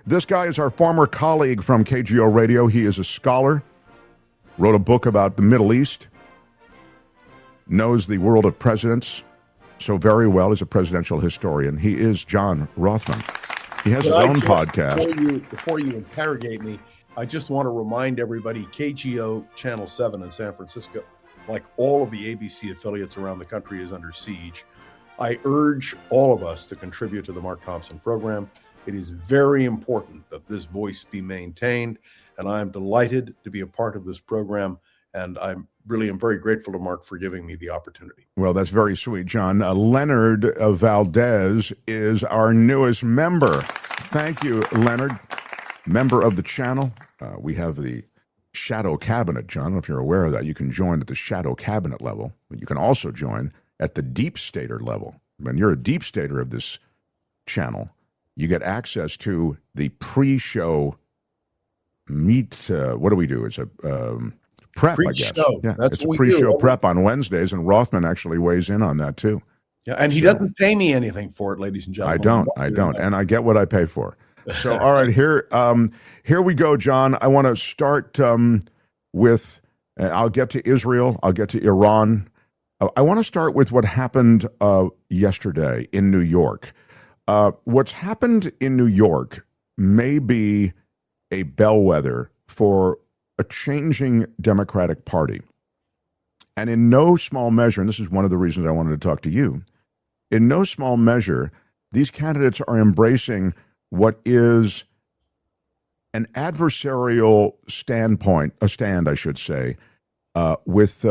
This guy is our former colleague from KGO Radio. He is a scholar, wrote a book about the Middle East, knows the world of presidents so very well. He's a presidential historian. He is John Rothman. He has his own podcast. Before you interrogate me, I just want to remind everybody, KGO Channel 7 in San Francisco, like all of the ABC affiliates around the country, is under siege. I urge all of us to contribute to the Mark Thompson program. It is very important that this voice be maintained, and I am delighted to be a part of this program, and I really am very grateful to Mark for giving me the opportunity. Well, that's very sweet, John. Leonard Valdez is our newest member. Thank you, Leonard, member of the channel. We have the Shadow Cabinet, John. I don't know if you're aware of that. You can join at the Shadow Cabinet level, but you can also join at the Deep Stater level. When you're a Deep Stater of this channel, you get access to the pre-show meet. What do we do? It's a prep, I guess. Yeah, it's a pre-show prep on Wednesdays, and Rothman actually weighs in on that too. Yeah, and he doesn't pay me anything for it, ladies and gentlemen. I don't, and I get what I pay for. So, all right, here we go, John. I want to start with. I'll get to Israel. I'll get to Iran. I want to start with what happened yesterday in New York. What's happened in New York may be a bellwether for a changing Democratic Party. And in no small measure, and this is one of the reasons I wanted to talk to you, in no small measure, these candidates are embracing what is an adversarial stand, I should say, with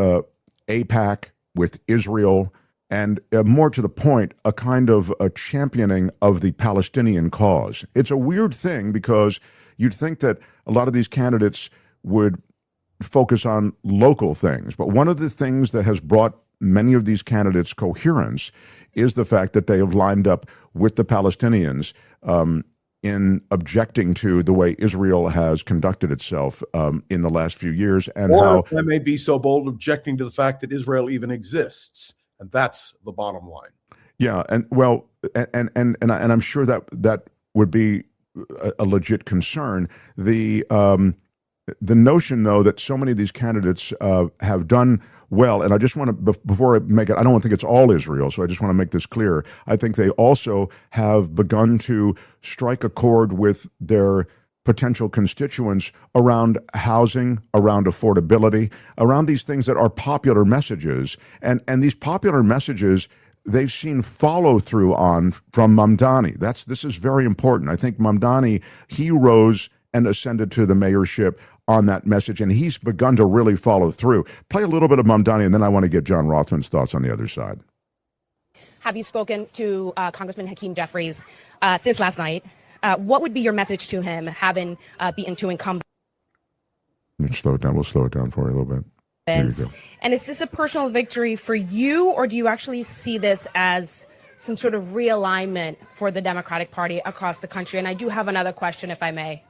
AIPAC, with Israel, and more to the point, a kind of a championing of the Palestinian cause. It's a weird thing because you'd think that a lot of these candidates would focus on local things. But one of the things that has brought many of these candidates coherence is the fact that they have lined up with the Palestinians in objecting to the way Israel has conducted itself in the last few years. And how I may be so bold, objecting to the fact that Israel even exists. And that's the bottom line. Yeah, and well, and I'm sure that would be a legit concern. The notion, though, that so many of these candidates have done well, and I just want to, before I make it, I don't think it's all Israel, so I just want to make this clear. I think they also have begun to strike a chord with their potential constituents around housing, around affordability, around these things that are popular messages. And these popular messages, they've seen follow through on from Mamdani. This is very important. I think Mamdani, he rose and ascended to the mayorship on that message, and he's begun to really follow through. Play a little bit of Mamdani, and then I want to get John Rothman's thoughts on the other side. Have you spoken to Congressman Hakeem Jeffries since last night? What would be your message to him, having beaten two incumbents? Slow it down. We'll slow it down for you a little bit. And is this a personal victory for you, or do you actually see this as some sort of realignment for the Democratic Party across the country? And I do have another question, if I may.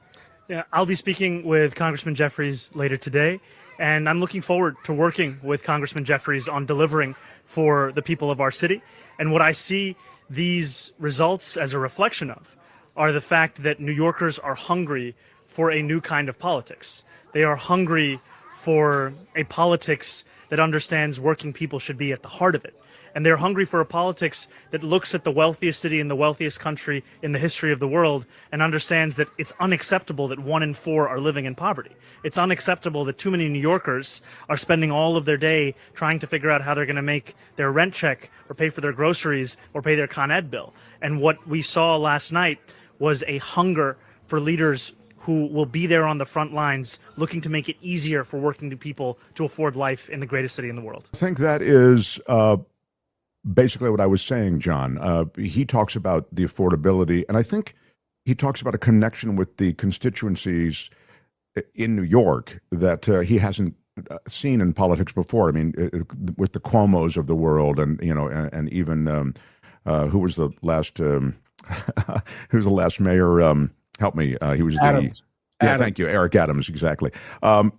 Yeah, I'll be speaking with Congressman Jeffries later today, and I'm looking forward to working with Congressman Jeffries on delivering for the people of our city. And what I see these results as a reflection of are the fact that New Yorkers are hungry for a new kind of politics. They are hungry for a politics that understands working people should be at the heart of it. And they're hungry for a politics that looks at the wealthiest city in the wealthiest country in the history of the world and understands that it's unacceptable that 1 in 4 are living in poverty. It's unacceptable that too many New Yorkers are spending all of their day trying to figure out how they're going to make their rent check or pay for their groceries or pay their Con Ed bill. And what we saw last night was a hunger for leaders who will be there on the front lines looking to make it easier for working people to afford life in the greatest city in the world. I think that is basically what I was saying, John. He talks about the affordability, and I think he talks about a connection with the constituencies in New York that he hasn't seen in politics before. I mean, with the Cuomos of the world, and and even who was the last mayor? Help me. He was Adams. Thank you, Eric Adams, exactly.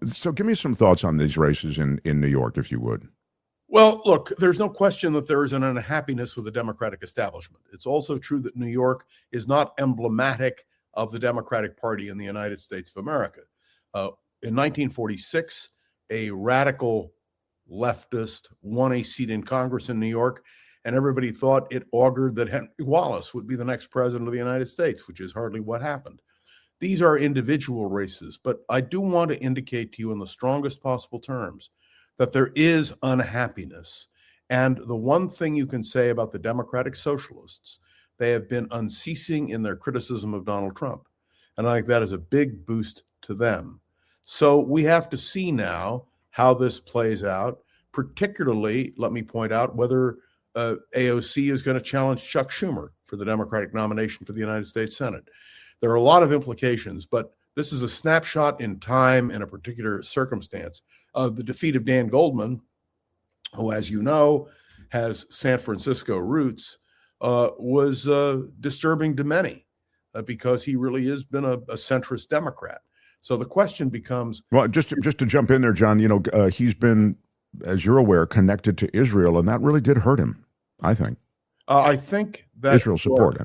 So, give me some thoughts on these races in New York, if you would. Well, look, there's no question that there is an unhappiness with the Democratic establishment. It's also true that New York is not emblematic of the Democratic Party in the United States of America. In 1946, a radical leftist won a seat in Congress in New York, and everybody thought it augured that Henry Wallace would be the next president of the United States, which is hardly what happened. These are individual races, but I do want to indicate to you in the strongest possible terms that there is unhappiness. And the one thing you can say about the Democratic Socialists, they have been unceasing in their criticism of Donald Trump. And I think that is a big boost to them. So we have to see now how this plays out, particularly, let me point out, whether AOC is going to challenge Chuck Schumer for the Democratic nomination for the United States Senate. There are a lot of implications, but this is a snapshot in time in a particular circumstance. The defeat of Dan Goldman, who, as you know, has San Francisco roots, was disturbing to many because he really has been a centrist Democrat. So the question becomes... Well, just to jump in there, John, he's been, as you're aware, connected to Israel, and that really did hurt him, I think. I think that... Israel support,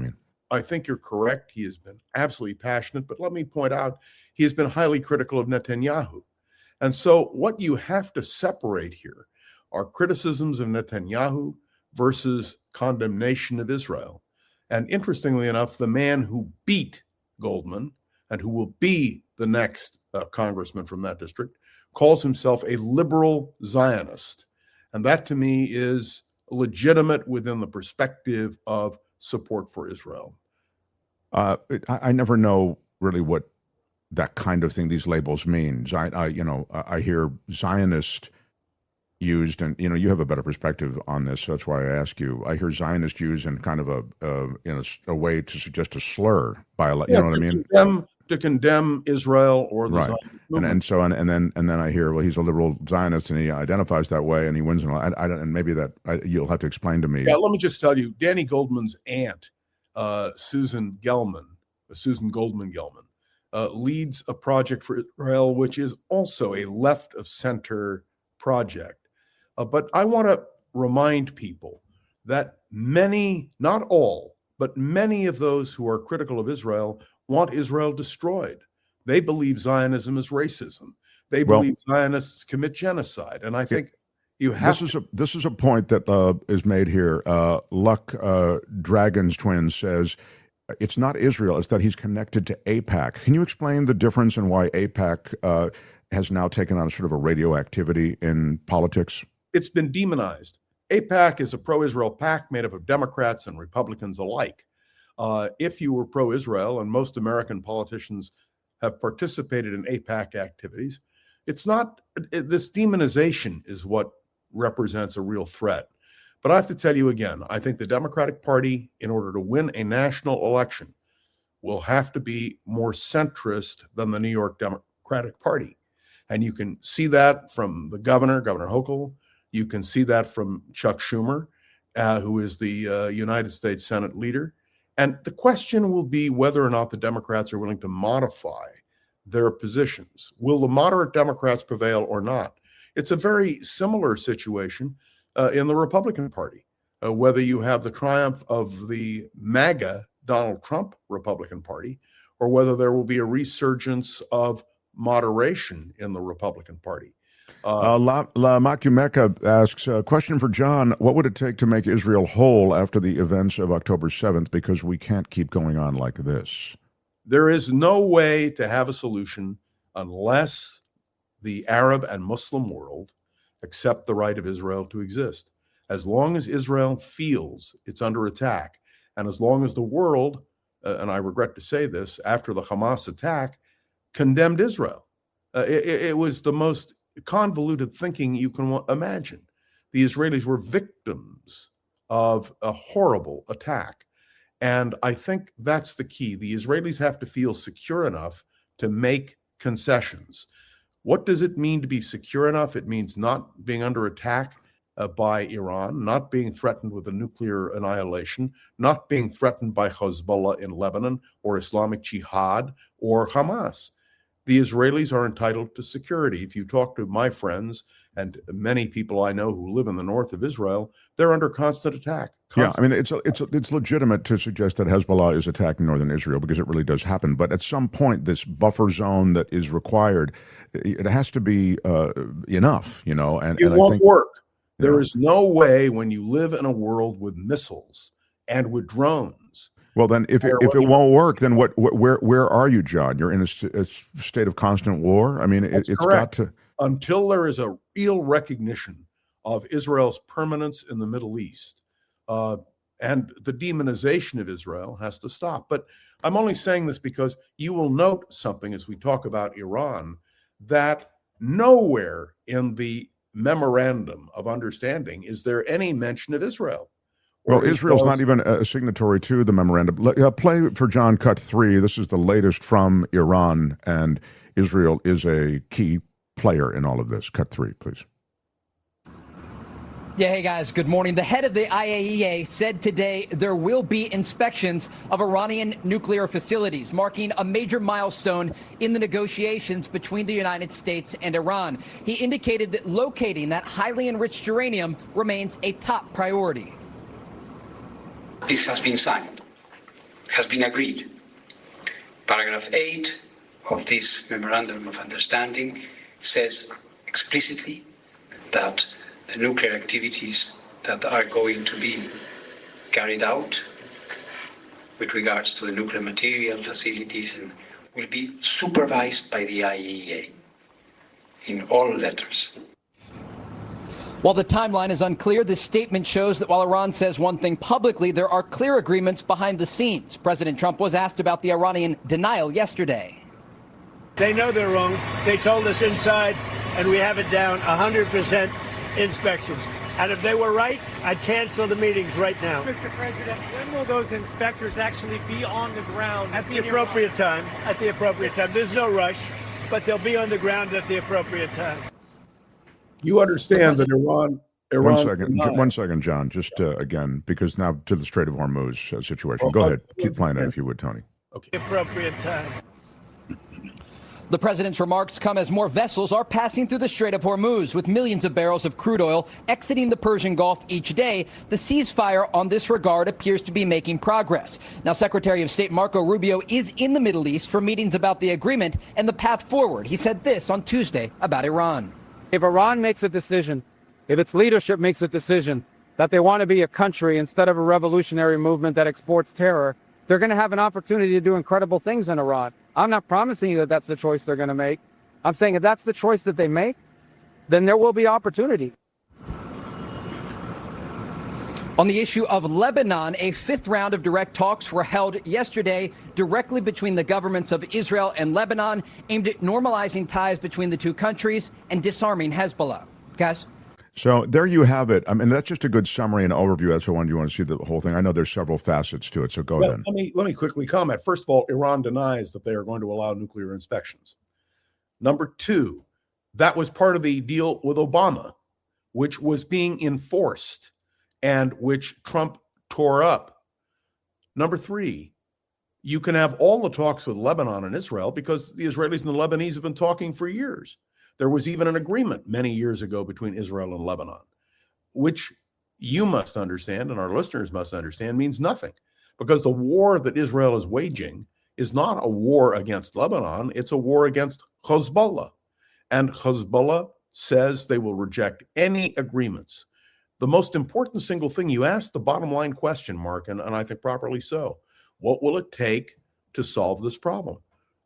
I think you're correct. He has been absolutely passionate, but let me point out, he has been highly critical of Netanyahu. And so what you have to separate here are criticisms of Netanyahu versus condemnation of Israel. And interestingly enough, the man who beat Goldman and who will be the next congressman from that district calls himself a liberal Zionist. And that to me is legitimate within the perspective of support for Israel. I never know really what that kind of thing, these labels mean. I hear Zionist used, and you have a better perspective on this, so that's why I ask you. I hear Zionist used in kind of a way to suggest a slur by what I mean? To condemn Israel or the Zionist movement. And then I hear, well, he's a liberal Zionist and he identifies that way and he wins. And maybe you'll have to explain to me. Yeah, let me just tell you, Danny Goldman's aunt, Susan Goldman Gelman, leads a project for Israel, which is also a left of center project. But I want to remind people that many, not all, but many of those who are critical of Israel want Israel destroyed. They believe Zionism is racism. They believe Zionists commit genocide. And I think you have This is a point that is made here. Luck Dragon's twin says it's not Israel, it's that he's connected to AIPAC. Can you explain the difference and why AIPAC has now taken on sort of a radioactivity in politics? It's been demonized. AIPAC is a pro-Israel PAC made up of Democrats and Republicans alike. If you were pro-Israel, and most American politicians have participated in AIPAC activities, this demonization is what represents a real threat. But I have to tell you again, I think the Democratic Party, in order to win a national election, will have to be more centrist than the New York Democratic Party. And you can see that from the Governor Hochul. You can see that from Chuck Schumer, who is the United States Senate leader. And the question will be whether or not the Democrats are willing to modify their positions. Will the moderate Democrats prevail or not? It's a very similar situation in the Republican Party, whether you have the triumph of the MAGA Donald Trump Republican Party, or whether there will be a resurgence of moderation in the Republican Party. La Makumeka asks, a question for John. What would it take to make Israel whole after the events of October 7th? Because we can't keep going on like this. There is no way to have a solution unless the Arab and Muslim world accept the right of Israel to exist. As long as Israel feels it's under attack, and as long as the world, and I regret to say this, after the Hamas attack, condemned Israel. It was the most convoluted thinking you can imagine. The Israelis were victims of a horrible attack. And I think that's the key. The Israelis have to feel secure enough to make concessions. What does it mean to be secure enough? It means not being under attack by Iran, not being threatened with a nuclear annihilation, not being threatened by Hezbollah in Lebanon or Islamic Jihad or Hamas. The Israelis are entitled to security. If you talk to my friends and many people I know who live in the north of Israel, they're under constant attack. Yeah, I mean, it's legitimate to suggest that Hezbollah is attacking northern Israel because it really does happen. But at some point, this buffer zone that is required, it has to be enough, you know. And it I won't think, work. Yeah. There is no way when you live in a world with missiles and with drones. Well, then, if it won't work, then where are you, John? You're in a state of constant war. I mean, it's correct. got to. Until there is a real recognition of Israel's permanence in the Middle East. And the demonization of Israel has to stop. But I'm only saying this because you will note something as we talk about Iran, that nowhere in the memorandum of understanding is there any mention of Israel. Well, Israel's not even a signatory to the memorandum. Play for John cut 3. This is the latest from Iran, and Israel is a key player in all of this. Cut 3, please. Yeah, hey guys, good morning. The head of the IAEA said today there will be inspections of Iranian nuclear facilities, marking a major milestone in the negotiations between the United States and Iran. He indicated that locating that highly enriched uranium remains a top priority. This has been signed, has been agreed. Paragraph 8 of this Memorandum of Understanding says explicitly that the nuclear activities that are going to be carried out with regards to the nuclear material facilities and will be supervised by the IAEA in all letters. While the timeline is unclear, this statement shows that while Iran says one thing publicly, there are clear agreements behind the scenes. President Trump was asked about the Iranian denial yesterday. They know they're wrong. They told us inside, and we have it down 100%. Inspections. And if they were right, I'd cancel the meetings right now. Mr. President, when will those inspectors actually be on the ground? At the appropriate time. At the appropriate time. There's no rush, but they'll be on the ground at the appropriate time. You understand that Iran. One second, John. Just again, because now to the Strait of Hormuz situation. Go ahead. Keep playing it if you would, Tony. Okay. Appropriate time. The president's remarks come as more vessels are passing through the Strait of Hormuz, with millions of barrels of crude oil exiting the Persian Gulf each day. The ceasefire on this regard appears to be making progress. Now, Secretary of State Marco Rubio is in the Middle East for meetings about the agreement and the path forward. He said this on Tuesday about Iran. If Iran makes a decision, if its leadership makes a decision that they want to be a country instead of a revolutionary movement that exports terror, they're going to have an opportunity to do incredible things in Iran. I'm not promising you that that's the choice they're going to make. I'm saying if that's the choice that they make, then there will be opportunity. On the issue of Lebanon, a fifth round of direct talks were held yesterday directly between the governments of Israel and Lebanon, aimed at normalizing ties between the two countries and disarming Hezbollah. Guys? So there you have it. I mean, that's just a good summary and overview. That's the one you want to see the whole thing. I know there's several facets to it, so go ahead. Let me quickly comment. First of all, Iran denies that they are going to allow nuclear inspections. Number two, that was part of the deal with Obama, which was being enforced and which Trump tore up. Number three, you can have all the talks with Lebanon and Israel because the Israelis and the Lebanese have been talking for years. There was even an agreement many years ago between Israel and Lebanon, which you must understand and our listeners must understand means nothing, because the war that Israel is waging is not a war against Lebanon. It's a war against Hezbollah. And Hezbollah says they will reject any agreements. The most important single thing you asked, the bottom line question, Mark, and I think properly so, what will it take to solve this problem?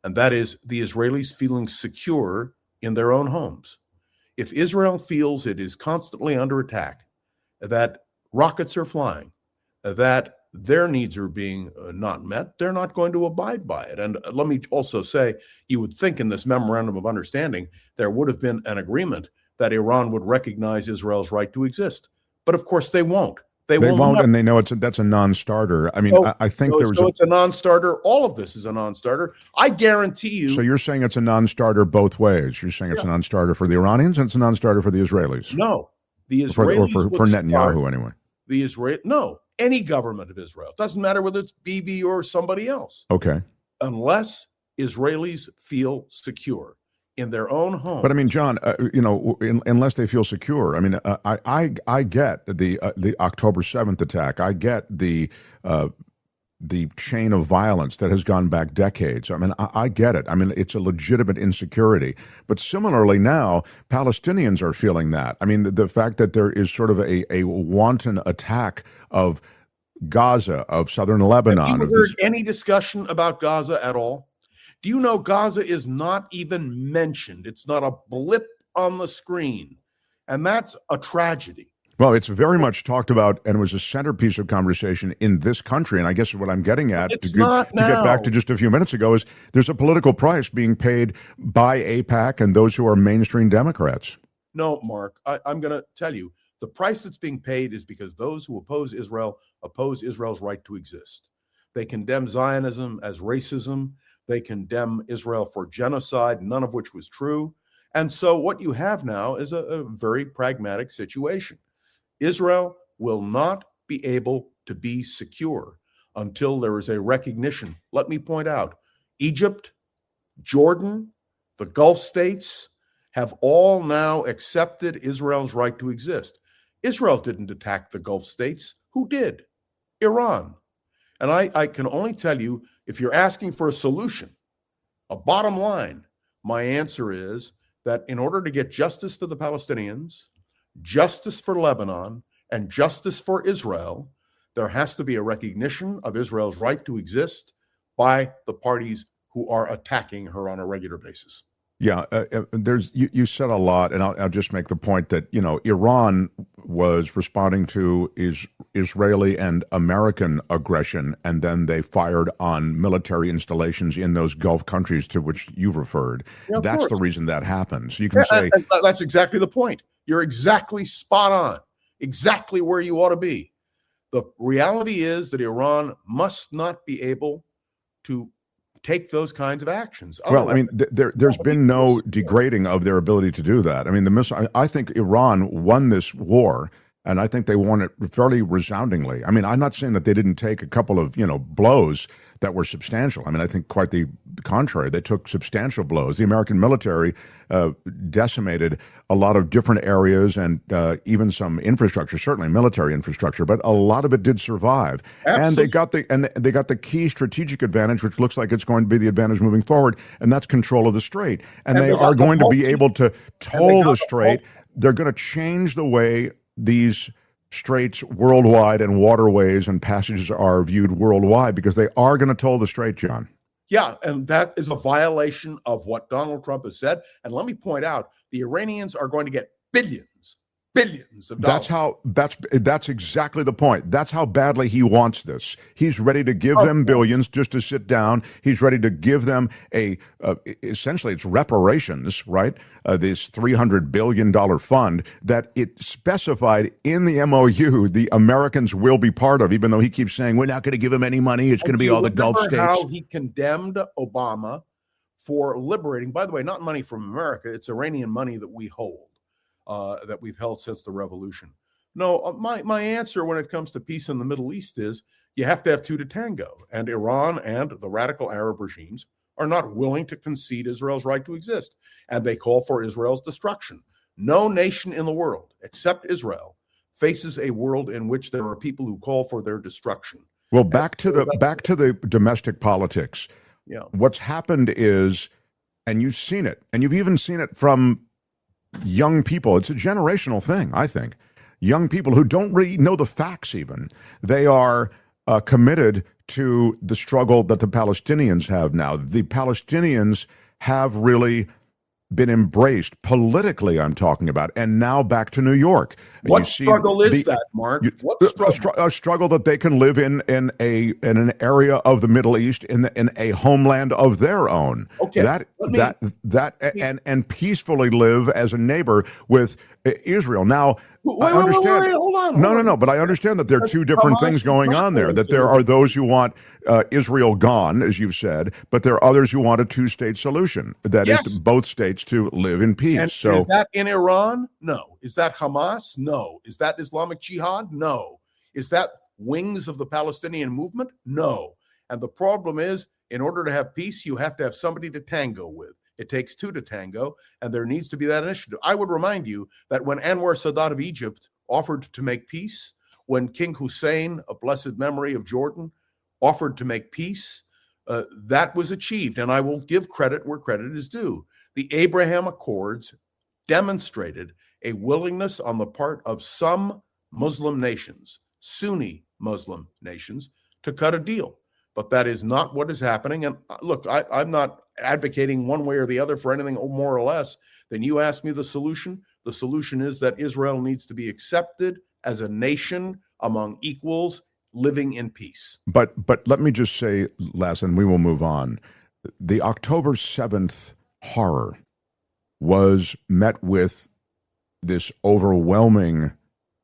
And that is the Israelis feeling secure in their own homes. If Israel feels it is constantly under attack, that rockets are flying, that their needs are being not met, they're not going to abide by it. And let me also say, you would think in this memorandum of understanding, there would have been an agreement that Iran would recognize Israel's right to exist. But of course they won't. They won't, and they know that's a non-starter. I mean, I think it's a non-starter. All of this is a non-starter. I guarantee you. So you're saying it's a non-starter both ways. You're saying it's a non-starter for the Iranians and it's a non-starter for the Israelis. No, the Israelis for Netanyahu anyway. No, any government of Israel, doesn't matter whether it's Bibi or somebody else. Okay. Unless Israelis feel secure, in their own home. But I mean, John, unless they feel secure. I mean, I get the October 7th attack. I get the chain of violence that has gone back decades. I mean, I get it. I mean, it's a legitimate insecurity. But similarly now, Palestinians are feeling that. I mean, the fact that there is sort of a wanton attack of Gaza, of southern Lebanon. Have you heard any discussion about Gaza at all? Do you know Gaza is not even mentioned? It's not a blip on the screen. And that's a tragedy. Well, it's very much talked about and was a centerpiece of conversation in this country. And I guess what I'm getting at, to get back to just a few minutes ago, is there's a political price being paid by AIPAC and those who are mainstream Democrats. No, Mark, I'm going to tell you, the price that's being paid is because those who oppose Israel's right to exist. They condemn Zionism as racism. They condemn Israel for genocide, none of which was true. And so what you have now is a very pragmatic situation. Israel will not be able to be secure until there is a recognition. Let me point out, Egypt, Jordan, the Gulf states have all now accepted Israel's right to exist. Israel didn't attack the Gulf states. Who did? Iran. And I can only tell you, if you're asking for a solution, a bottom line, my answer is that in order to get justice to the Palestinians, justice for Lebanon, and justice for Israel, there has to be a recognition of Israel's right to exist by the parties who are attacking her on a regular basis. Yeah, you said a lot, and I'll just make the point that, Iran was responding to Israeli and American aggression, and then they fired on military installations in those Gulf countries to which you've referred. Yeah, that's the reason that happens. You can say that's exactly the point. You're exactly spot on, exactly where you ought to be. The reality is that Iran must not be able to take those kinds of actions. Well, I mean, there's been no degrading of their ability to do that. I mean, I think Iran won this war, and I think they won it fairly resoundingly. I mean, I'm not saying that they didn't take a couple of, blows that were substantial. I mean, I think quite the contrary. They took substantial blows. The American military decimated a lot of different areas and even some infrastructure, certainly military infrastructure, but a lot of it did survive. Absolutely. And they got the key strategic advantage, which looks like it's going to be the advantage moving forward, and that's control of the strait. And they are going to be able to toll the strait. They're going to change the way these straits worldwide and waterways and passages are viewed worldwide, because they are going to toll the strait, John. Yeah, and that is a violation of what Donald Trump has said. And let me point out, the Iranians are going to get billions of dollars. That's exactly the point. That's how badly he wants this. He's ready to give them billions just to sit down. He's ready to give them essentially it's reparations, right? This $300 billion fund that it specified in the MOU the Americans will be part of, even though he keeps saying we're not going to give him any money. It's going to be all the Gulf states. How he condemned Obama for liberating, by the way, not money from America. It's Iranian money that we hold. That we've held since the revolution. No, my answer when it comes to peace in the Middle East is you have to have two to tango. And Iran and the radical Arab regimes are not willing to concede Israel's right to exist. And they call for Israel's destruction. No nation in the world, except Israel, faces a world in which there are people who call for their destruction. Well, back to the domestic politics. Yeah. What's happened is, and you've seen it, and you've even seen it from young people. It's a generational thing, I think. Young people who don't really know the facts even. They are committed to the struggle that the Palestinians have now. The Palestinians have really been embraced politically, I'm talking about, and now back to New York. What struggle is that, Mark? What struggle? A struggle that they can live in an area of the Middle East in a homeland of their own. Okay. And peacefully live as a neighbor with Israel. Now, I understand. Wait, hold on. No. But I understand that there are two different things going on there. That there are those who want Israel gone, as you've said, but there are others who want a two-state solution. That is both states to live in peace. And so is that in Iran? No. Is that Hamas? No. Is that Islamic Jihad? No. Is that wings of the Palestinian movement? No. And the problem is, in order to have peace, you have to have somebody to tango with. It takes two to tango, and there needs to be that initiative. I would remind you that when Anwar Sadat of Egypt offered to make peace, when King Hussein, of blessed memory, of Jordan, offered to make peace, that was achieved. And I will give credit where credit is due. The Abraham Accords demonstrated a willingness on the part of some Muslim nations, Sunni Muslim nations, to cut a deal. But that is not what is happening. And look, I'm not advocating one way or the other for anything more or less. Then you ask me the solution. The solution is that Israel needs to be accepted as a nation among equals living in peace. But let me just say, Les, and we will move on. The October 7th horror was met with this overwhelming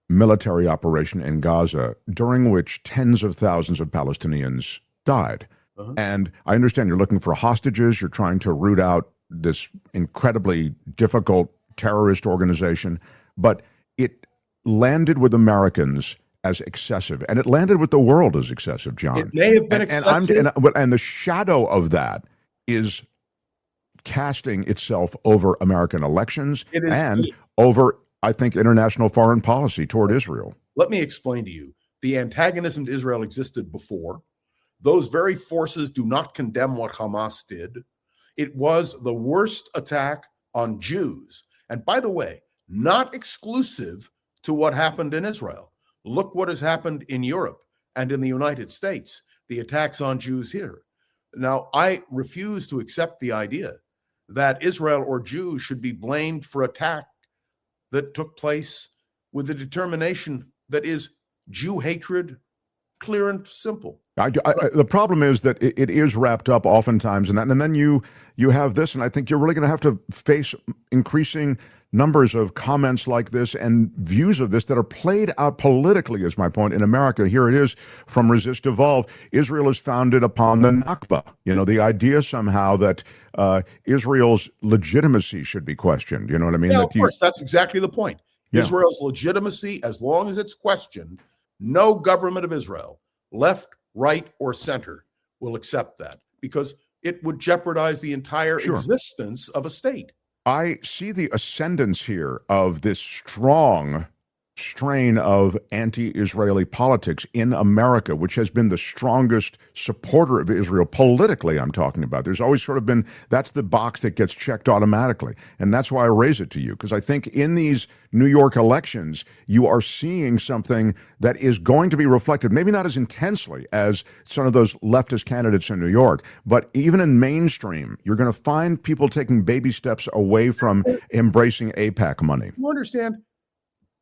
military operation in Gaza, during which tens of thousands of Palestinians died. And I understand you're looking for hostages. You're trying to root out this incredibly difficult terrorist organization. But it landed with Americans as excessive. And it landed with the world as excessive, John. It may have been excessive. And the shadow of that is casting itself over American elections and over, I think, international foreign policy toward Israel. Let me explain to you. The antagonism to Israel existed before. Those very forces do not condemn what Hamas did. It was the worst attack on Jews. And by the way, not exclusive to what happened in Israel. Look what has happened in Europe and in the United States, the attacks on Jews here. Now, I refuse to accept the idea that Israel or Jews should be blamed for attack that took place with a determination that is Jew hatred, clear and simple. The problem is that it is wrapped up oftentimes in that, and then you have this, and I think you're really going to have to face increasing numbers of comments like this and views of this that are played out politically, is my point, in America. Here it is from Resist Evolve. Israel is founded upon the Nakba. You know, the idea somehow that Israel's legitimacy should be questioned. You know what I mean? Yeah, of course. That's exactly the point. Yeah. Israel's legitimacy, as long as it's questioned, no government of Israel, left, right, or center, will accept that, because it would jeopardize the entire existence of a state. I see the ascendance here of this strong strain of anti-Israeli politics in America, which has been the strongest supporter of Israel politically, I'm talking about. There's always sort of been, that's the box that gets checked automatically. And that's why I raise it to you, because I think in these New York elections, you are seeing something that is going to be reflected, maybe not as intensely as some of those leftist candidates in New York, but even in mainstream, you're going to find people taking baby steps away from embracing AIPAC money. You understand?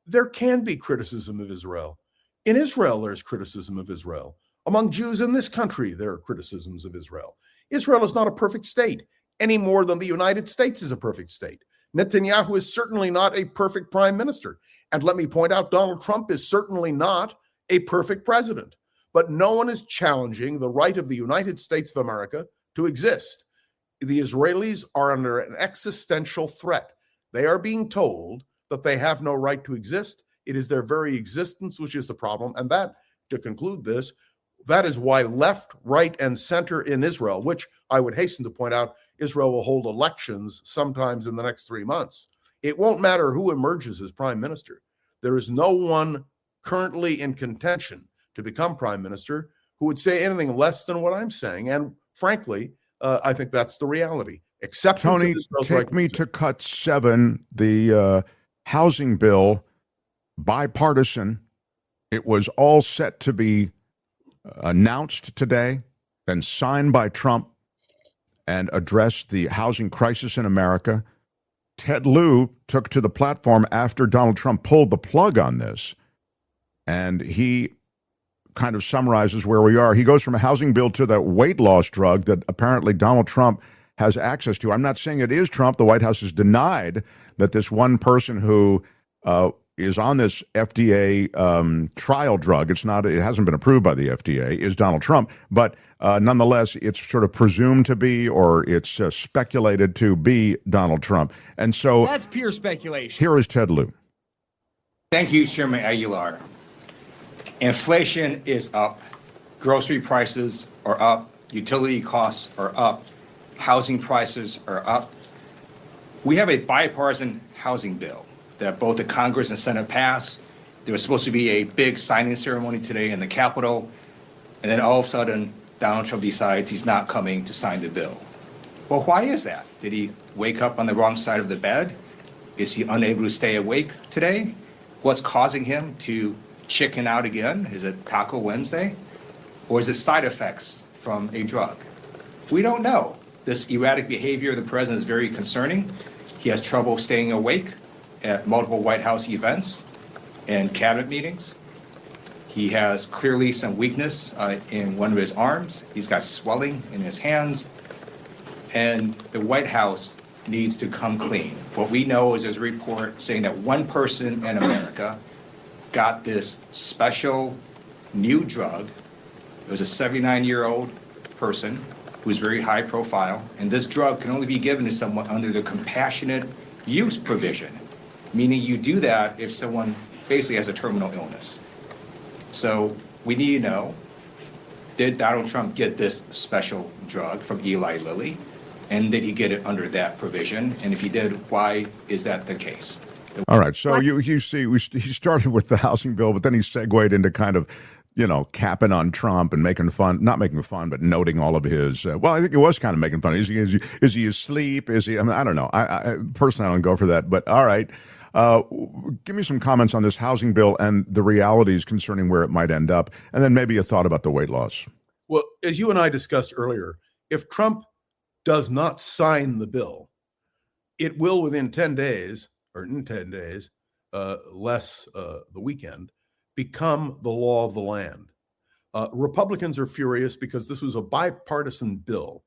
There can be criticism of Israel. In Israel, there's criticism of Israel. Among Jews in this country, there are criticisms of Israel. Israel is not a perfect state, any more than the United States is a perfect state. Netanyahu is certainly not a perfect prime minister. And let me point out, Donald Trump is certainly not a perfect president. But no one is challenging the right of the United States of America to exist. The Israelis are under an existential threat. They are being told that they have no right to exist. It is their very existence which is the problem. And that, to conclude this, that is why left, right, and center in Israel, which I would hasten to point out, Israel will hold elections sometimes in the next 3 months. It won't matter who emerges as prime minister. There is no one currently in contention to become prime minister who would say anything less than what I'm saying. And frankly, I think that's the reality. Except Tony, take me to cut 7, the housing bill, bipartisan. It was all set to be announced today, then signed by Trump, and address the housing crisis in America. Ted Lieu took to the platform after Donald Trump pulled the plug on this, and he kind of summarizes where we are. He goes from a housing bill to that weight loss drug that apparently Donald Trump has access to. I'm not saying it is Trump. The White House has denied that this one person who is on this FDA trial drug, it hasn't been approved by the FDA, is Donald Trump. But nonetheless, it's sort of presumed to be, or it's speculated to be Donald Trump. And so that's pure speculation. Here is Ted Lieu. Thank you, Chairman Aguilar. Inflation is up. Grocery prices are up. Utility costs are up. Housing prices are up. We have a bipartisan housing bill that both the Congress and Senate passed. There was supposed to be a big signing ceremony today in the Capitol, and then all of a sudden, Donald Trump decides he's not coming to sign the bill. Well, why is that? Did he wake up on the wrong side of the bed? Is he unable to stay awake today? What's causing him to chicken out again? Is it Taco Wednesday? Or is it side effects from a drug? We don't know. This erratic behavior of the president is very concerning. He has trouble staying awake at multiple White House events and cabinet meetings. He has clearly some weakness in one of his arms. He's got swelling in his hands. And the White House needs to come clean. What we know is there's a report saying that one person in America got this special new drug. It was a 79-year-old person who's very high profile, and this drug can only be given to someone under the compassionate use provision, meaning you do that if someone basically has a terminal illness. So we need to know, did Donald Trump get this special drug from Eli Lilly? And did he get it under that provision? And if he did, why is that the case? All right. So you see, he started with the housing bill, but then he segued into kind of, capping on Trump and making fun, not making fun, but noting all of his, well, I think it was kind of making fun. Is he asleep? Is he, I don't know. I personally, I don't go for that, but all right. Give me some comments on this housing bill and the realities concerning where it might end up. And then maybe a thought about the weight loss. Well, as you and I discussed earlier, if Trump does not sign the bill, it will within 10 days, or in 10 days, less the weekend, become the law of the land. Republicans are furious because this was a bipartisan bill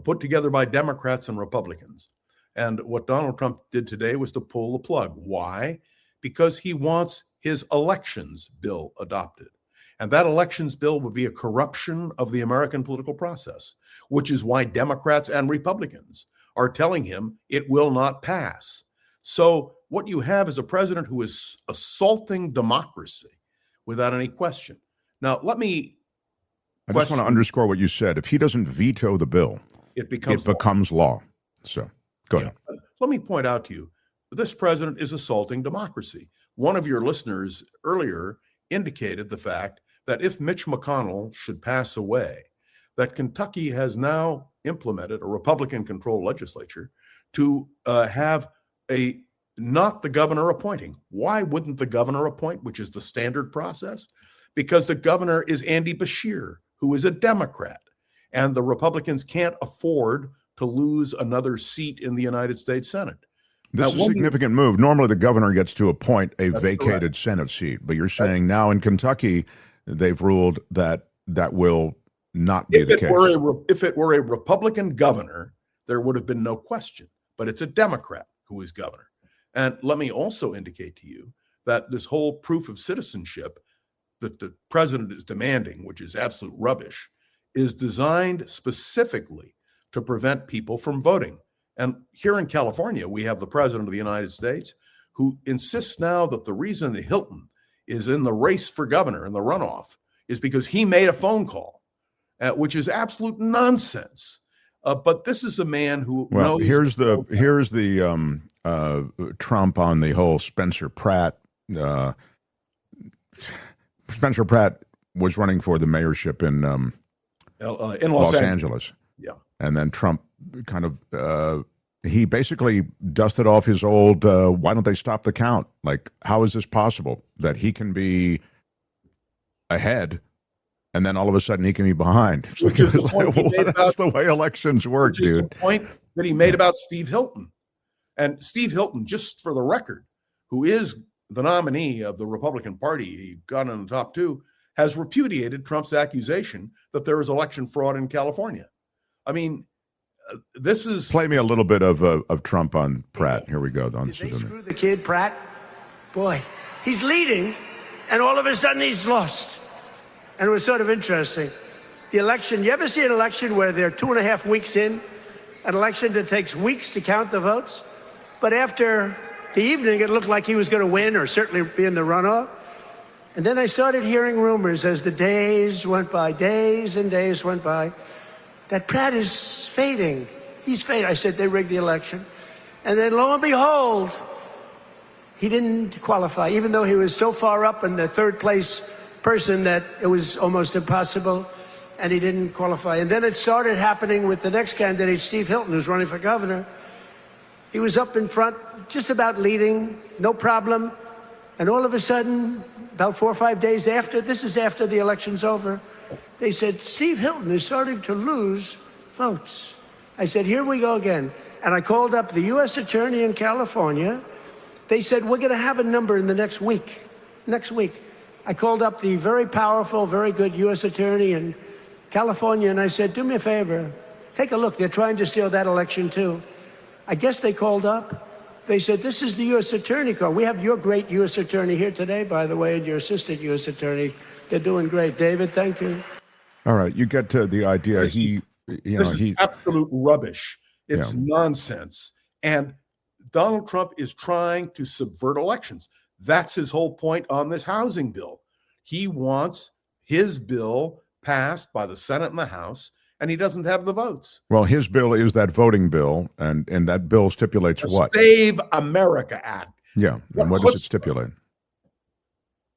put together by Democrats and Republicans. And what Donald Trump did today was to pull the plug. Why? Because he wants his elections bill adopted. And that elections bill would be a corruption of the American political process, which is why Democrats and Republicans are telling him it will not pass. So what you have is a president who is assaulting democracy without any question. Now, I just want to underscore what you said. If he doesn't veto the bill, it becomes law. So go ahead. Let me point out to you, this president is assaulting democracy. One of your listeners earlier indicated the fact that if Mitch McConnell should pass away, that Kentucky has now implemented a Republican-controlled legislature to have not the governor appointing. Why wouldn't the governor appoint, which is the standard process? Because the governor is Andy Beshear, who is a Democrat, and the Republicans can't afford to lose another seat in the United States Senate. This is a significant move. Normally, the governor gets to appoint a vacated correct. Senate seat, but you're saying now in Kentucky, they've ruled that will not be the case. If it were a Republican governor, there would have been no question, but it's a Democrat who is governor. And let me also indicate to you that this whole proof of citizenship that the president is demanding, which is absolute rubbish, is designed specifically to prevent people from voting. And here in California, we have the president of the United States who insists now that the reason that Hilton is in the race for governor in the runoff is because he made a phone call, which is absolute nonsense. But this is a man who knows. Here's the Trump on the whole Spencer Pratt. Spencer Pratt was running for the mayorship in Los Angeles. Yeah. And then Trump kind of, he basically dusted off his old, why don't they stop the count? Like, how is this possible that he can be ahead and then all of a sudden he can be behind? It's like, that's the way elections work, dude. The point that he made about Steve Hilton. And Steve Hilton, just for the record, who is the nominee of the Republican Party, he got in the top two, has repudiated Trump's accusation that there is election fraud in California. I mean, this is... Play me a little bit of Trump on Pratt. Here we go. Did they screw the kid, Pratt? Boy, he's leading, and all of a sudden he's lost. And it was sort of interesting. The election, you ever see an election where they're 2.5 weeks in? An election that takes weeks to count the votes? But after the evening, it looked like he was going to win or certainly be in the runoff. And then I started hearing rumors as the days went by, days and days went by, that Pratt is fading. He's fading. I said, they rigged the election. And then lo and behold, he didn't qualify, even though he was so far up in the third place person that it was almost impossible, and he didn't qualify. And then it started happening with the next candidate, Steve Hilton, who's running for governor. He was up in front, just about leading, no problem. And all of a sudden, about 4 or 5 days after, this is after the election's over, they said, Steve Hilton is starting to lose votes. I said, here we go again. And I called up the U.S. Attorney in California. They said, we're going to have a number in the next week. Next week. I called up the very powerful, very good U.S. Attorney in California, and I said, do me a favor. Take a look. They're trying to steal that election, too. I guess they called up. They said, this is the U.S. Attorney call. We have your great U.S. Attorney here today, by the way, and your assistant U.S. Attorney. They're doing great. David, thank you. All right, you get to the idea. This is absolute rubbish. It's nonsense. And Donald Trump is trying to subvert elections. That's his whole point on this housing bill. He wants his bill passed by the Senate and the House, and he doesn't have the votes. Well, his bill is that voting bill, and that bill stipulates The what? Save America Act. Yeah, and what does it stipulate?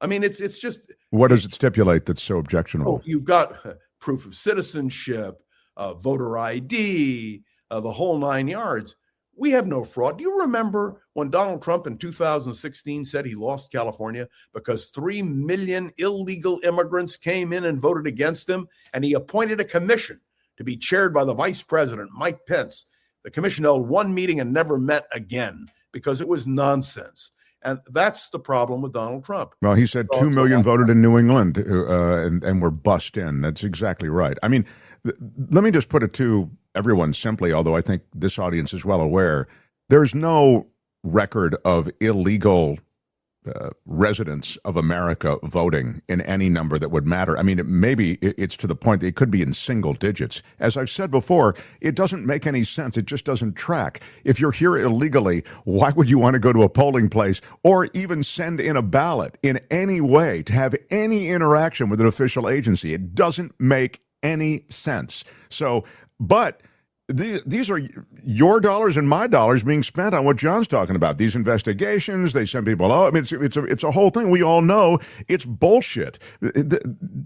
I mean, it's just... What does it stipulate that's so objectionable? You've got proof of citizenship, voter ID, the whole 9 yards. We have no fraud. Do you remember when Donald Trump in 2016 said he lost California because 3 million illegal immigrants came in and voted against him, and he appointed a commission to be chaired by the vice president, Mike Pence? The commission held one meeting and never met again because it was nonsense. And that's the problem with Donald Trump. Well, he said 2 million voted in New England and were bussed in. That's exactly right. I mean, let me just put it to everyone simply, although I think this audience is well aware, there's no record of illegal residents of America voting in any number that would matter. I mean, it's to the point that it could be in single digits. As I've said before, it doesn't make any sense. It just doesn't track. If you're here illegally, why would you want to go to a polling place or even send in a ballot in any way to have any interaction with an official agency? It doesn't make any sense. So, but these are your dollars and my dollars being spent on what John's talking about. These investigations, they send people. I mean, it's a whole thing. We all know it's bullshit.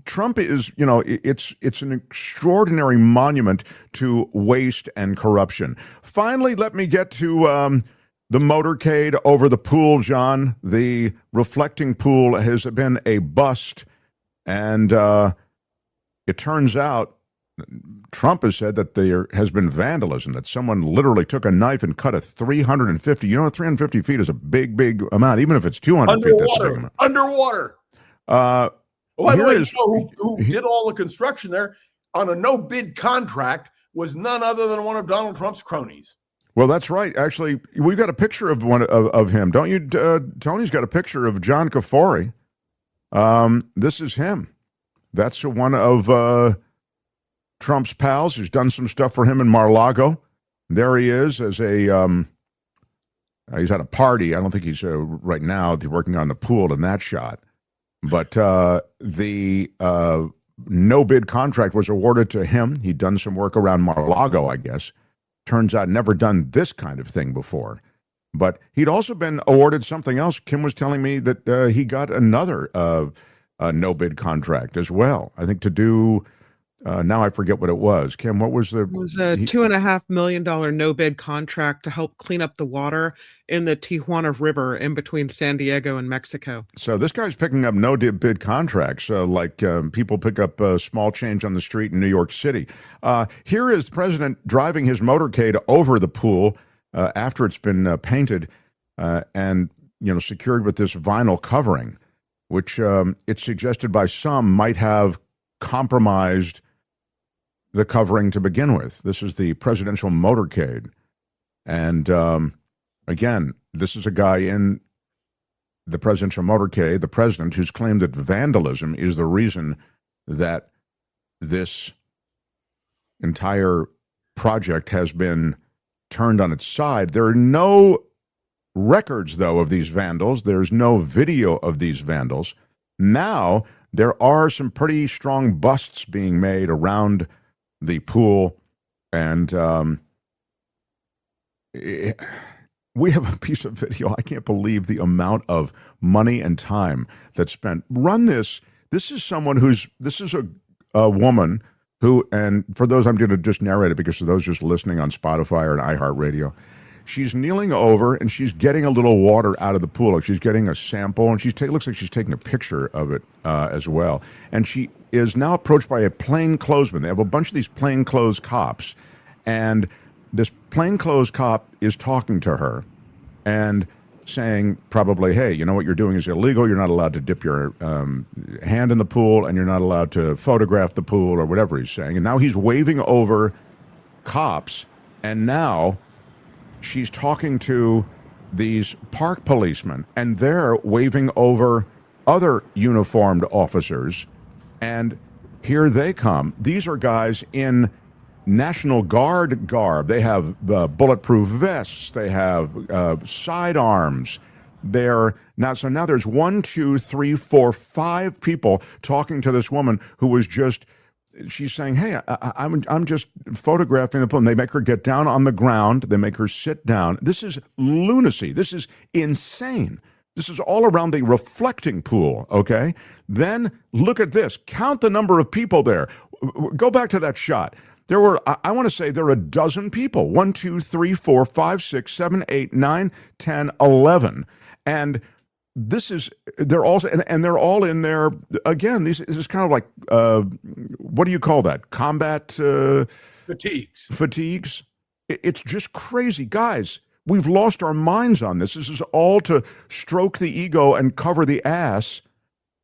Trump is, it's an extraordinary monument to waste and corruption. Finally, let me get to the motorcade over the pool, John. The reflecting pool has been a bust, and it turns out Trump has said that there has been vandalism, that someone literally took a knife and cut a 350. 350 feet is a big, big amount, even if it's 200 feet. That's a big amount. Underwater. By the way, who did all the construction there on a no-bid contract was none other than one of Donald Trump's cronies. Well, that's right. Actually, we've got a picture of one of him, don't you? Tony's got a picture of John Kafori. This is him. That's one of Trump's pals who's done some stuff for him in Mar-a-Lago. There he is as he's at a party. I don't think he's right now working on the pool in that shot. But the no-bid contract was awarded to him. He'd done some work around Mar-a-Lago, I guess. Turns out never done this kind of thing before. But he'd also been awarded something else. Kim was telling me that he got another no-bid contract as well. I think to do... now I forget what it was. Kim, what was the... It was a $2.5 million no-bid contract to help clean up the water in the Tijuana River in between San Diego and Mexico. So this guy's picking up no-bid contracts, like people pick up small change on the street in New York City. Here is the president driving his motorcade over the pool after it's been painted and secured with this vinyl covering, which it's suggested by some might have compromised the covering to begin with. This is the presidential motorcade. And again, this is a guy in the presidential motorcade, the president, who's claimed that vandalism is the reason that this entire project has been turned on its side. There are no records, though, of these vandals. There's no video of these vandals. Now, there are some pretty strong busts being made around the pool, and we have a piece of video. I can't believe the amount of money and time that's spent. Run this. This is a woman who, and for those, I'm going to just narrate it because for those just listening on Spotify or an iHeartRadio, she's kneeling over and she's getting a little water out of the pool. Like she's getting a sample, and looks like she's taking a picture of it as well. And she is now approached by a plainclothesman. They have a bunch of these plainclothes cops, and this plainclothes cop is talking to her and saying probably, hey, you know what you're doing is illegal. You're not allowed to dip your hand in the pool, and you're not allowed to photograph the pool, or whatever he's saying. And now he's waving over cops, and now she's talking to these park policemen, and they're waving over other uniformed officers. And here they come. These are guys in National Guard garb. They have bulletproof vests. They have sidearms. Now there's 1, 2, 3, 4, 5 people talking to this woman who was just. She's saying, "Hey, I'm just photographing the pool." And they make her get down on the ground. They make her sit down. This is lunacy. This is insane. This is all around the reflecting pool. Okay. Then look at this. Count the number of people there. Go back to that shot. There were, I want to say, there were a dozen people. 1, 2, 3, 4, 5, 6, 7, 8, 9, 10, 11, and they're all in there again. This is kind of like what do you call that? Combat fatigues. It's just crazy, guys. We've lost our minds on this. This is all to stroke the ego and cover the ass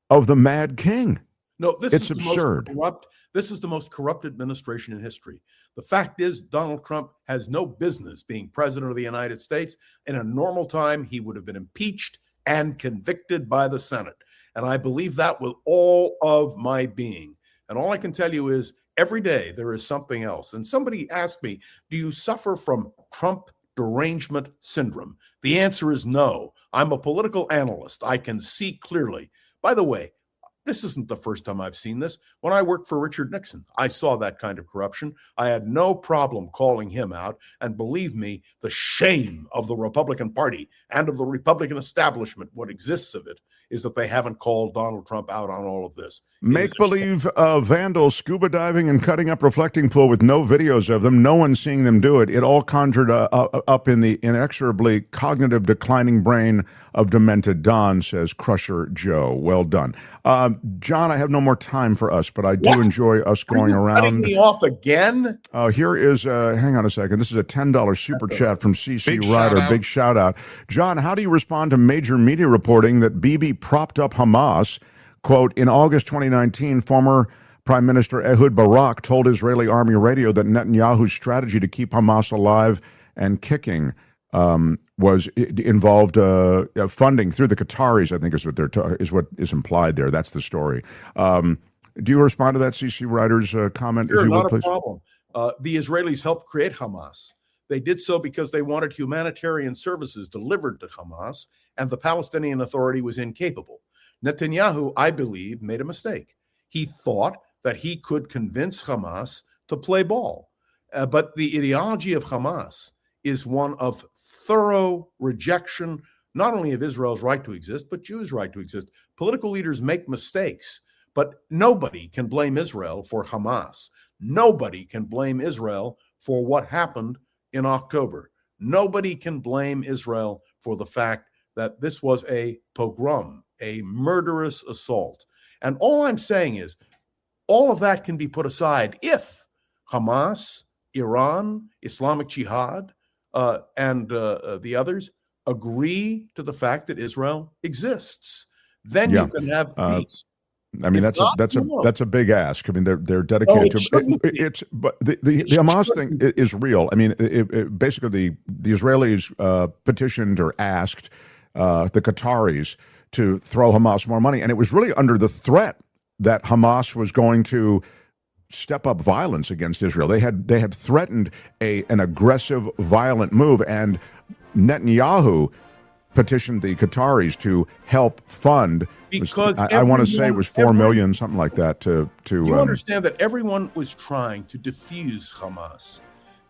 of the Mad King. No, it's absurd. This is the most corrupt administration in history. The fact is, Donald Trump has no business being president of the United States. In a normal time, he would have been impeached and convicted by the Senate. And I believe that with all of my being. And all I can tell you is every day there is something else. And somebody asked me, do you suffer from Trump derangement syndrome? The answer is no. I'm a political analyst. I can see clearly. By the way, this isn't the first time I've seen this. When I worked for Richard Nixon, I saw that kind of corruption. I had no problem calling him out. And believe me, the shame of the Republican Party and of the Republican establishment, what exists of it, is that they haven't called Donald Trump out on all of this. Make-believe vandals scuba diving and cutting up reflecting pool with no videos of them, no one seeing them do it. It all conjured up in the inexorably cognitive declining brain of demented Don, says Crusher Joe. Well done. John, I have no more time for us, but I do enjoy us going around. Cutting me off again? Here is, hang on a second. This is a $10 super chat from CC Ryder. Big shout out. John, how do you respond to major media reporting that Bibi propped up Hamas? Quote, in August 2019, former Prime Minister Ehud Barak told Israeli army radio that Netanyahu's strategy to keep Hamas alive and kicking involved funding through the Qataris, I think is what is implied there. That's the story. Do you respond to that, CC Ryder's comment? Sure, not a problem. The Israelis helped create Hamas. They did so because they wanted humanitarian services delivered to Hamas, and the Palestinian Authority was incapable. Netanyahu, I believe, made a mistake. He thought that he could convince Hamas to play ball. But the ideology of Hamas is one of thorough rejection, not only of Israel's right to exist, but Jews' right to exist. Political leaders make mistakes, but nobody can blame Israel for Hamas. Nobody can blame Israel for what happened in October. Nobody can blame Israel for the fact that this was a pogrom, a murderous assault. And all I'm saying is all of that can be put aside if Hamas, Iran, Islamic Jihad, and the others agree to the fact that Israel exists. Then you can have peace. I mean, that's a big ask. I mean, they're dedicated to it. But the Hamas thing is real. I mean, basically the Israelis petitioned or asked the Qataris to throw Hamas more money, and it was really under the threat that Hamas was going to step up violence against Israel. They had threatened an aggressive, violent move, and Netanyahu petitioned the Qataris to help fund. Because I want to say it was $4 million, something like that. To you understand that everyone was trying to defuse Hamas.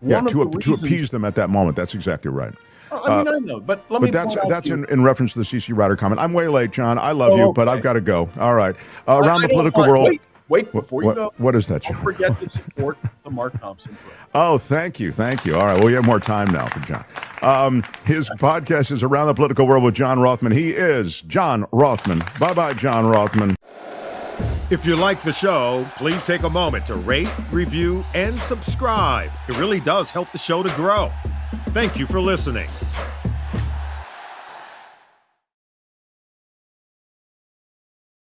Yeah, One of to the reasons- appease them at that moment. That's exactly right. I know, but let me. But point out that's to you- in reference to the CC Ryder comment. I'm way late, John. I love you, but okay. I've got to go. All right. Around the I don't political mind. world. Wait before you go. What is that, Don't John? forget to support the Mark Thompson program. Oh, thank you. All right. Well, we have more time now for John. His podcast is Around the Political World with John Rothman. He is John Rothman. Bye-bye, John Rothman. If you like the show, please take a moment to rate, review, and subscribe. It really does help the show to grow. Thank you for listening.